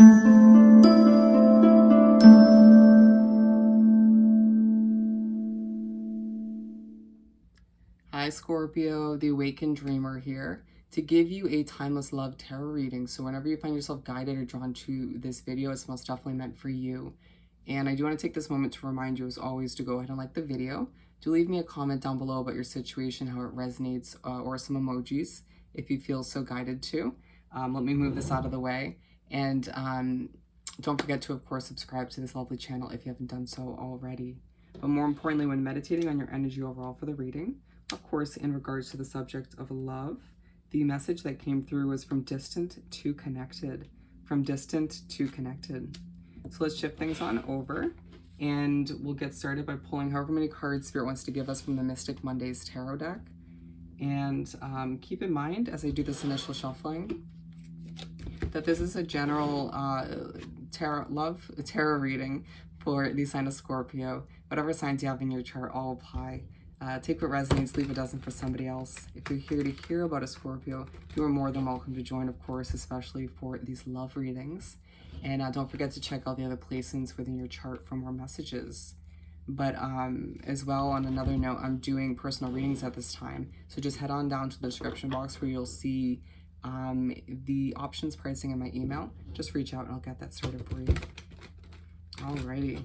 Hi Scorpio, the Awakened Dreamer here to give you a timeless love tarot reading. So whenever you find yourself guided or drawn to this video, it's most definitely meant for you. And I do want to take this moment to remind you, as always, to go ahead and like the video, to leave me a comment down below about your situation, how it resonates, or some emojis if you feel so guided to. Let me move this out of the way. And don't forget to, of course, subscribe to this lovely channel if you haven't done so already. But more importantly, when meditating on your energy overall for the reading, of course, in regards to the subject of love, the message that came through was from distant to connected. From distant to connected. So let's shift things on over and we'll get started by pulling however many cards Spirit wants to give us from the Mystic Mondays Tarot deck. And keep in mind, as I do this initial shuffling, that this is a general tarot reading for the sign of Scorpio. Whatever signs you have in your chart all apply. Take what resonates, leave it doesn't for somebody else. If you're here to hear about a Scorpio, you are more than welcome to join, of course, especially for these love readings. And don't forget to check out the other placements within your chart for more messages. But as well, on another note, I'm doing personal readings at this time. So just head on down to the description box where you'll see the options pricing in my email. Just reach out and I'll get that started for you. Alrighty.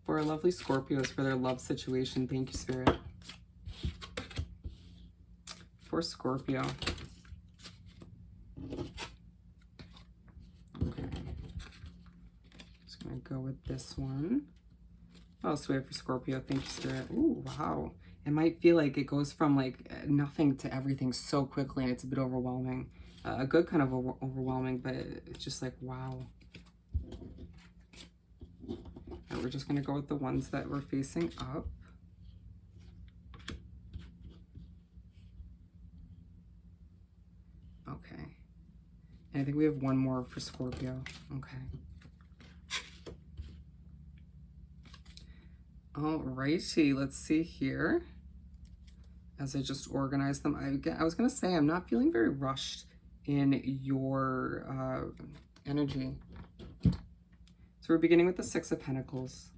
For our lovely Scorpios, for their love situation, thank you, Spirit. For Scorpio. Okay. Just gonna go with this one. Oh, sweet for Scorpio. Thank you, Spirit. Ooh, wow. It might feel like it goes from like nothing to everything so quickly, and it's a bit overwhelming. A good kind of overwhelming, but it's just like, wow. And we're just going to go with the ones that we're facing up. Okay. And I think we have one more for Scorpio. Okay. Alrighty, let's see here. As I just organize them, I was going to say, I'm not feeling very rushed in your energy. So we're beginning with the Six of Pentacles.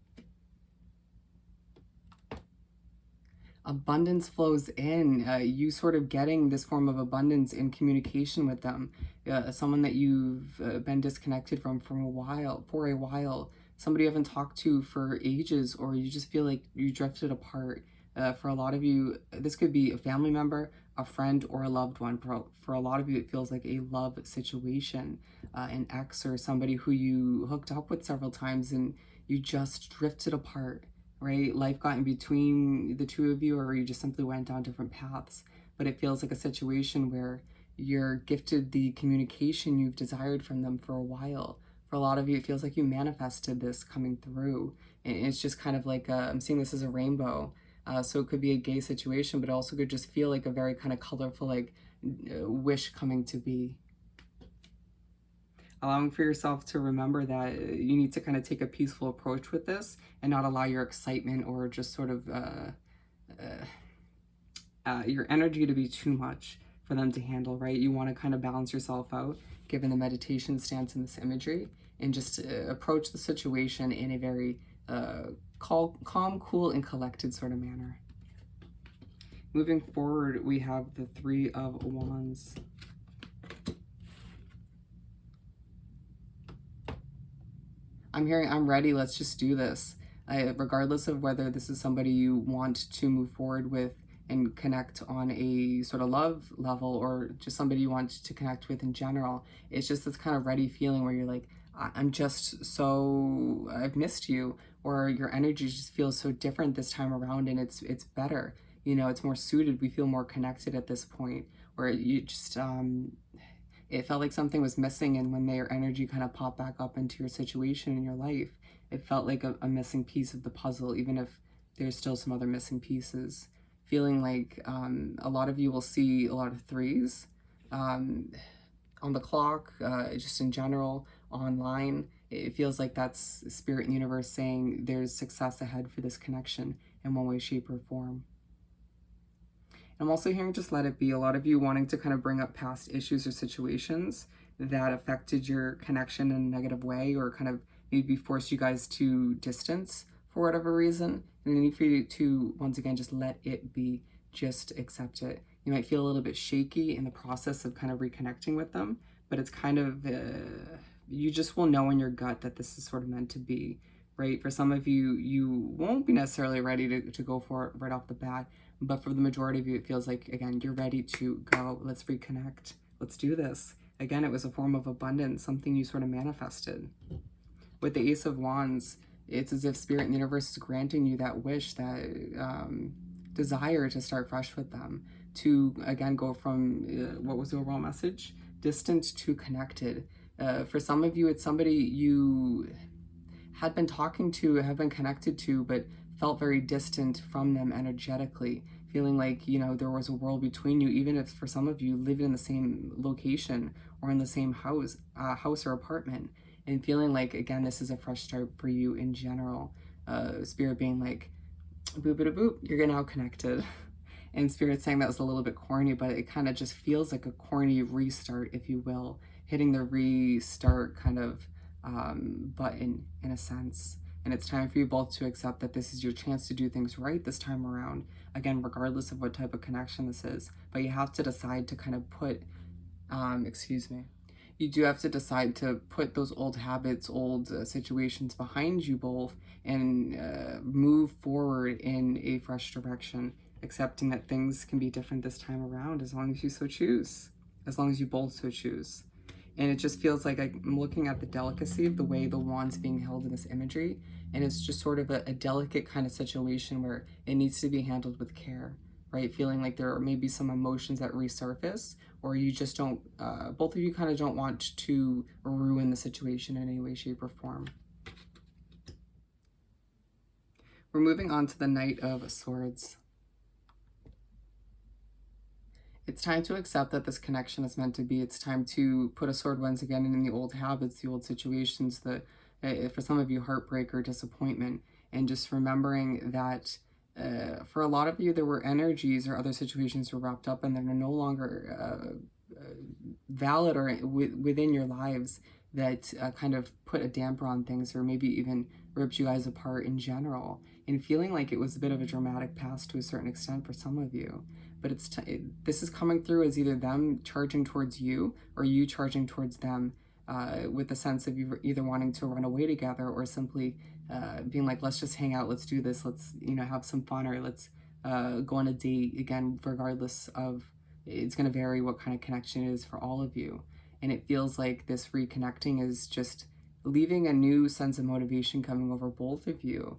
Abundance flows in. You sort of getting this form of abundance in communication with them. Someone that you've been disconnected from for a while. Somebody you haven't talked to for ages, or you just feel like you drifted apart. For a lot of you, this could be a family member, a friend, or a loved one. For a lot of you, it feels like a love situation, an ex or somebody who you hooked up with several times and you just drifted apart, right? Life got in between the two of you, or you just simply went down different paths. But it feels like a situation where you're gifted the communication you've desired from them for a while. For a lot of you, it feels like you manifested this coming through. And it's just kind of like, I'm seeing this as a rainbow. So it could be a gay situation, but it also could just feel like a very kind of colorful, like, wish coming to be. Allowing for yourself to remember that you need to kind of take a peaceful approach with this and not allow your excitement or just sort of your energy to be too much for them to handle, right? You want to kind of balance yourself out, given the meditation stance in this imagery, and just approach the situation in a very calm, cool, and collected sort of manner. Moving forward, we have the Three of Wands. I'm hearing, I'm ready, let's just do this. Regardless of whether this is somebody you want to move forward with and connect on a sort of love level, or just somebody you want to connect with in general, it's just this kind of ready feeling where you're like, I'm just so, I've missed you, or your energy just feels so different this time around, and it's better. You know, it's more suited. We feel more connected at this point, where you just, it felt like something was missing, and when their energy kind of popped back up into your situation in your life, it felt like a missing piece of the puzzle, even if there's still some other missing pieces. Feeling like a lot of you will see a lot of threes on the clock, just in general, online. It feels like that's Spirit and Universe saying there's success ahead for this connection in one way, shape, or form. I'm also hearing just let it be. A lot of you wanting to kind of bring up past issues or situations that affected your connection in a negative way, or kind of maybe forced you guys to distance for whatever reason. And I need for you to, once again, just let it be. Just accept it. You might feel a little bit shaky in the process of kind of reconnecting with them, but it's kind of, you just will know in your gut that this is sort of meant to be, right? For some of you, you won't be necessarily ready to go for it right off the bat, but for the majority of you, it feels like, again, you're ready to go. Let's reconnect. Let's do this. Again, it was a form of abundance, something you sort of manifested. With the Ace of Wands, it's as if Spirit and the universe is granting you that wish, that desire to start fresh with them, to, again, go from, what was the overall message? Distant to connected. For some of you, it's somebody you had been talking to, have been connected to, but felt very distant from them energetically, feeling like, you know, there was a world between you, even if for some of you lived in the same location or in the same house or apartment, and feeling like, again, this is a fresh start for you in general. Spirit being like, boop, boop, boop, you're now connected. And Spirit saying that was a little bit corny, but it kind of just feels like a corny restart, if you will, hitting the restart kind of button in a sense. And it's time for you both to accept that this is your chance to do things right this time around. Again, regardless of what type of connection this is, but you have to decide to kind of put, you do have to decide to put those old habits, old situations behind you both, and move forward in a fresh direction, accepting that things can be different this time around as long as you so choose, as long as you both so choose. And it just feels like I'm looking at the delicacy of the way the wand's being held in this imagery, and it's just sort of a delicate kind of situation where it needs to be handled with care, right? Feeling like there are maybe some emotions that resurface, or you just don't, both of you kind of don't want to ruin the situation in any way, shape, or form. We're moving on to the Knight of Swords. It's time to accept that this connection is meant to be. It's time to put a sword once again in the old habits, the old situations, the, for some of you, heartbreak or disappointment, and just remembering that for a lot of you, there were energies or other situations were wrapped up and that are no longer valid or within your lives, that kind of put a damper on things, or maybe even ripped you guys apart in general, and feeling like it was a bit of a dramatic past to a certain extent for some of you. But this is coming through as either them charging towards you or you charging towards them, with the sense of you either wanting to run away together or simply being like, let's just hang out, let's do this, let's, you know, have some fun, or let's go on a date. Again, regardless of, it's going to vary what kind of connection it is for all of you. And it feels like this reconnecting is just leaving a new sense of motivation coming over both of you.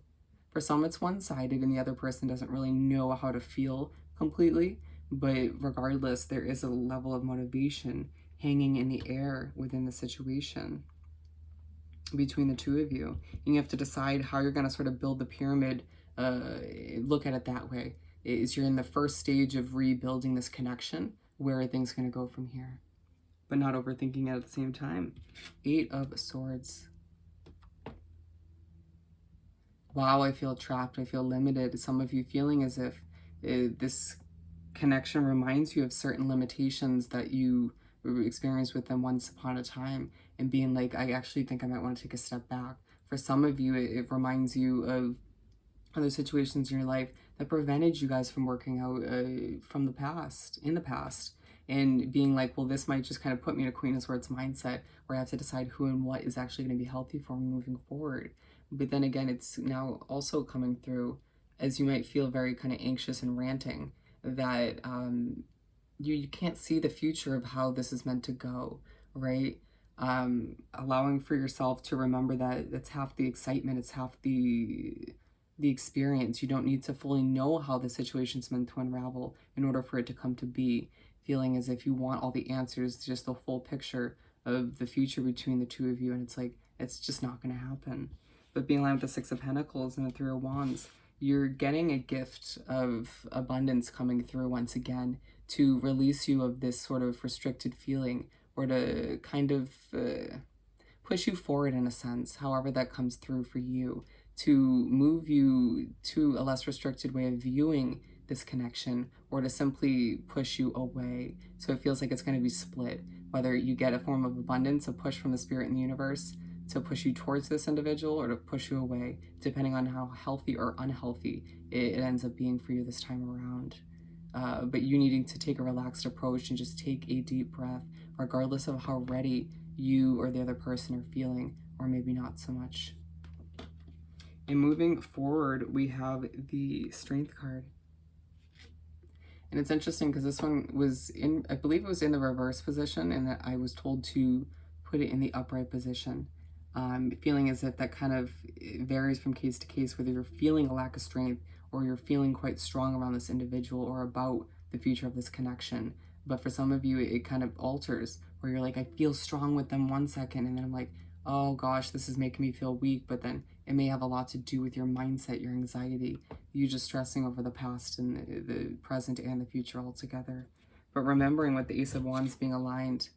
For some, it's one-sided and the other person doesn't really know how to feel completely, but regardless, there is a level of motivation hanging in the air within the situation between the two of you. And you have to decide how you're going to sort of build the pyramid. Look at it that way. Is you're in the first stage of rebuilding this connection. Where are things going to go from here? But not overthinking it at the same time. 8 of Swords. Wow, I feel trapped. I feel limited. Some of you feeling as if this connection reminds you of certain limitations that you experienced with them once upon a time, and being like, I actually think I might want to take a step back. For some of you, it reminds you of other situations in your life that prevented you guys from working out from the past, in the past, and being like, well, this might just kind of put me in a Queen of Swords mindset where I have to decide who and what is actually going to be healthy for me moving forward. But then again, it's now also coming through as you might feel very kind of anxious and ranting, that you can't see the future of how this is meant to go, right? Allowing for yourself to remember that it's half the excitement, it's half the experience. You don't need to fully know how the situation's meant to unravel in order for it to come to be. Feeling as if you want all the answers, just the full picture of the future between the two of you, and it's like, it's just not going to happen. But being aligned with the 6 of Pentacles and the 3 of Wands, you're getting a gift of abundance coming through once again to release you of this sort of restricted feeling, or to kind of push you forward in a sense, however that comes through for you, to move you to a less restricted way of viewing this connection or to simply push you away. So it feels like it's going to be split, whether you get a form of abundance, a push from the spirit in the universe to push you towards this individual or to push you away, depending on how healthy or unhealthy it ends up being for you this time around. But you needing to take a relaxed approach and just take a deep breath, regardless of how ready you or the other person are feeling, or maybe not so much. And moving forward, we have the Strength card. And it's interesting because this one was in, I believe it was in the reverse position, and that I was told to put it in the upright position. Feeling as if that kind of varies from case to case, whether you're feeling a lack of strength or you're feeling quite strong around this individual or about the future of this connection. But for some of you, it kind of alters, where you're like, I feel strong with them 1 second, and then I'm like, oh gosh, this is making me feel weak. But then it may have a lot to do with your mindset, your anxiety, you just stressing over the past and the present and the future altogether. But remembering with the Ace of Wands being aligned,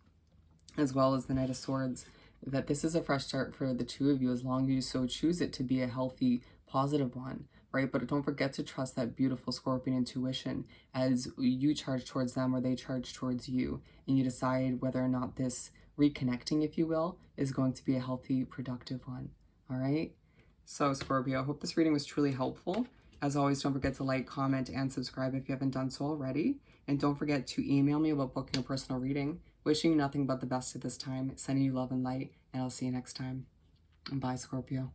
as well as the Knight of Swords, that this is a fresh start for the two of you, as long as you so choose it to be a healthy, positive one, right? But don't forget to trust that beautiful Scorpion intuition as you charge towards them or they charge towards you, and you decide whether or not this reconnecting, if you will, is going to be a healthy, productive one. All right? So Scorpio, I hope this reading was truly helpful. As always, don't forget to like, comment, and subscribe if you haven't done so already. And don't forget to email me about booking a personal reading. Wishing you nothing but the best at this time, sending you love and light, and I'll see you next time. And bye, Scorpio.